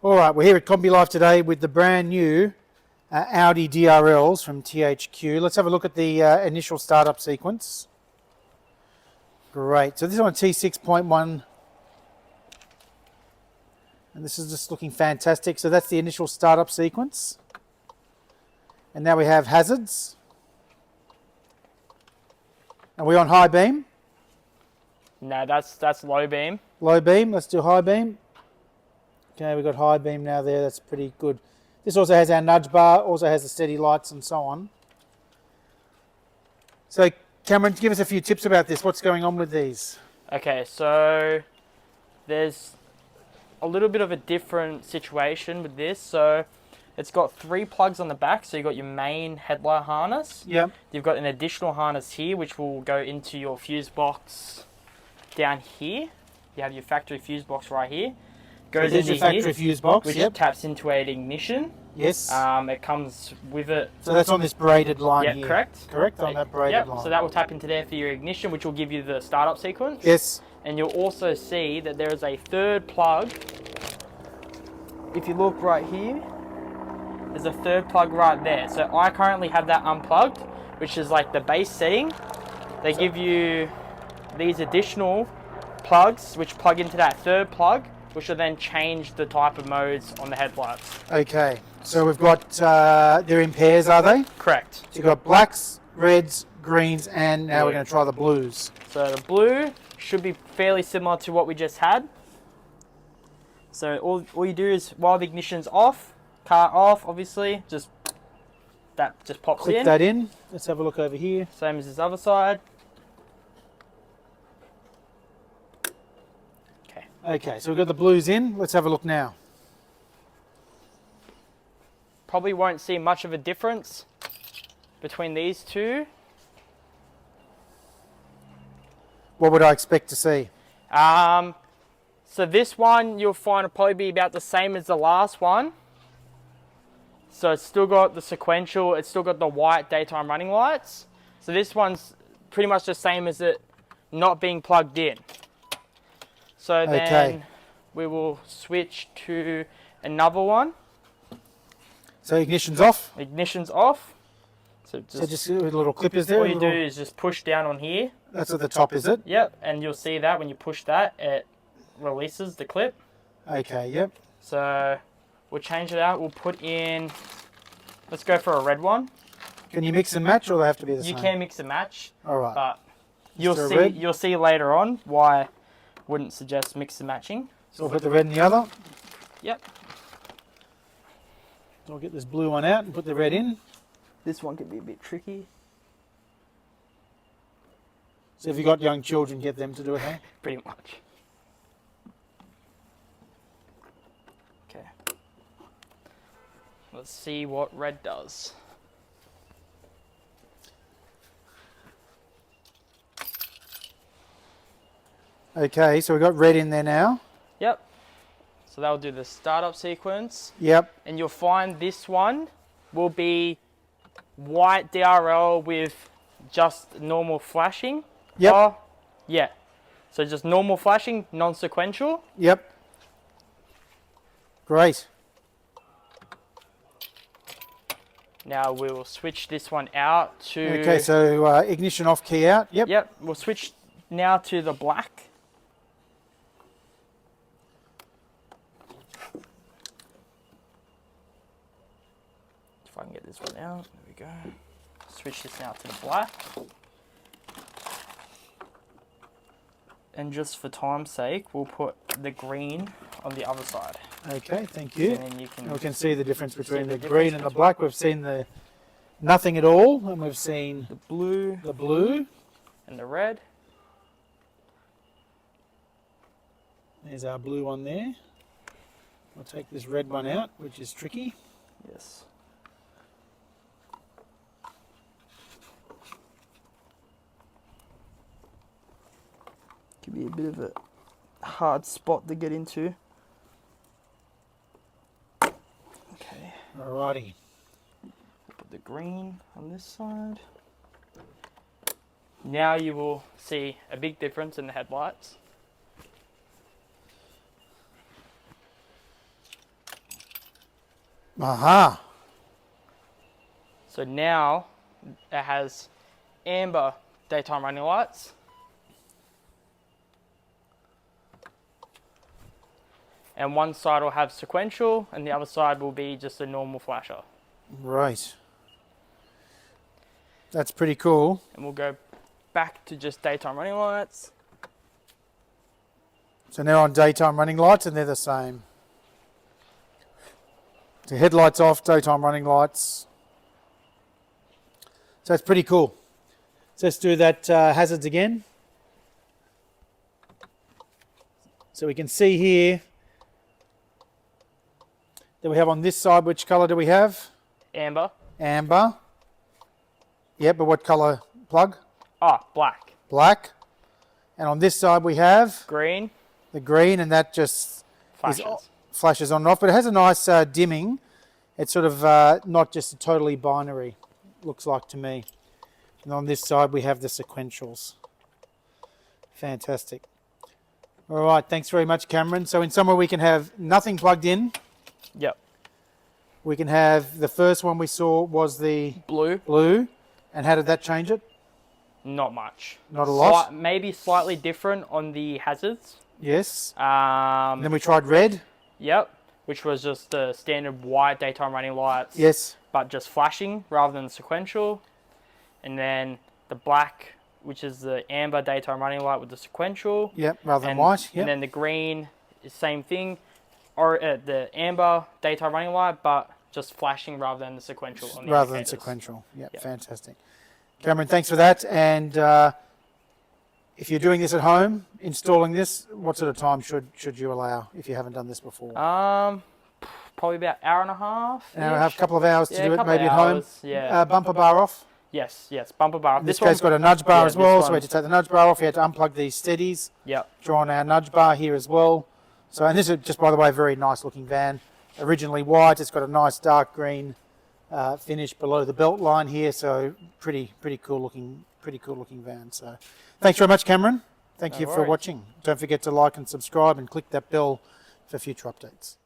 All right, we're here at Combi Life today with the brand new Audi DRLs from THQ. Let's have a look at the initial startup sequence. Great, so this is on T6.1, and this is just looking fantastic. So that's the initial startup sequence. And now we have hazards. Are we on high beam? No, that's low beam. Low beam, let's do high beam. Okay, we've got high beam now there, that's pretty good. This also has our nudge bar, also has the steady lights and so on. So Cameron, give us a few tips about this. What's going on with these? Okay, so there's a little bit of a different situation with this. So it's got 3 plugs on the back. So you've got your main headlight harness. Yep. You've got an additional harness here, which will go into your fuse box down here. You have your factory fuse box right here. Goes into your factory fuse box, which yep. taps into an ignition. Yes. It comes with it. So that's on this braided line here. Yeah, correct. Correct, on that braided line. So that will tap into there for your ignition, which will give you the startup sequence. Yes. And you'll also see that there is a third plug. If you look right here, there's a third plug right there. So I currently have that unplugged, which is like the base setting. They give you these additional plugs, which plug into that third plug, which will then change the type of modes on the headlights. Okay, so we've got, they're in pairs, are they? Correct. So you've got blacks, reds, greens, and now we're going to try the blues. So the blue should be fairly similar to what we just had. So all you do is, while the ignition's off, car off, obviously, that just pops in. Click that in. Let's have a look over here. Same as this other side. Okay, so we've got the blues in. Let's have a look now. Probably won't see much of a difference between these two. What would I expect to see? So this one you'll find will probably be about the same as the last one. So it's still got the sequential, it's still got the white daytime running lights. So this one's pretty much the same as it not being plugged in. So then we will switch to another one. So ignition's off? Ignition's off. So just with little clippers there? All you do is just push down on here. That's at the top, is it? Yep, and you'll see that when you push that, it releases the clip. Okay, yep. So we'll change it out. We'll put in, let's go for a red one. Can you mix and match, or they have to be the same? You can mix and match. All right. But you'll see later on why wouldn't suggest mix and matching. So we'll put the red in the other. Yep. So I'll get this blue one out and put the red in. This one could be a bit tricky. So if you've got young children, get them to do it, hey? Pretty much. Okay. Let's see what red does. Okay, so we've got red in there now. Yep. So that'll do the startup sequence. Yep. And you'll find this one will be white DRL with just normal flashing. Yep. Yeah. So just normal flashing, non-sequential. Yep. Great. Now we will switch this one out to... Okay, so ignition off, key out. Yep. Yep. We'll switch now to the black. If I can get this one out, there we go. Switch this now to the black. And just for time's sake, we'll put the green on the other side. Okay, thank you. And then you can we can see the difference between the green and the black. We've seen the nothing at all, and we've seen the blue, and the red. There's our blue one there. I'll take this red one out, which is tricky. Yes. Could be a bit of a hard spot to get into. Okay. Alrighty. We'll put the green on this side. Now you will see a big difference in the headlights. Aha. So now it has amber daytime running lights. And one side will have sequential and the other side will be just a normal flasher. Right. That's pretty cool. And we'll go back to just daytime running lights. So now on daytime running lights, and they're the same. So headlights off, daytime running lights. So it's pretty cool. So let's do that hazards again. So we can see here that we have on this side, which colour do we have? Amber. Amber. Yeah, but what colour plug? Ah, black. Black. And on this side we have Green. the green, and that just Flashes. flashes on and off, but it has a nice dimming. It's sort of not just totally binary, looks like to me. And on this side we have the sequentials. Fantastic. All right, thanks very much, Cameron. So in summer we can have nothing plugged in. Yep. We can have, the first one we saw was the Blue. And how did that change it? Not much. Not a lot? Maybe slightly different on the hazards. Yes. And then we tried red. Yep. Which was just the standard white daytime running lights. Yes. But just flashing rather than sequential. And then the black, which is the amber daytime running light with the sequential. Yep, rather than white. Yep. And then the green is same thing. Or the amber daytime running light, but just flashing rather than the sequential on the rather than indicators. sequential. Yep, fantastic. Cameron, thanks for that. And if you're doing this at home, installing this, what sort of time should you allow if you haven't done this before? Probably about hour and a half. An hour and a half, couple of hours to do it, maybe at hours, home. Yeah. Bumper bar off. Yes, bumper bar. This guy's got a nudge bar as well, so we had one. to take the nudge bar off. We had to unplug these steadies. Yep. Draw on our nudge bar here as well. So, and this is just, by the way, a very nice looking van. Originally white, it's got a nice dark green finish below the belt line here. So pretty cool looking van. So thanks very much, Cameron. Thank you for watching. Don't forget to like and subscribe and click that bell for future updates.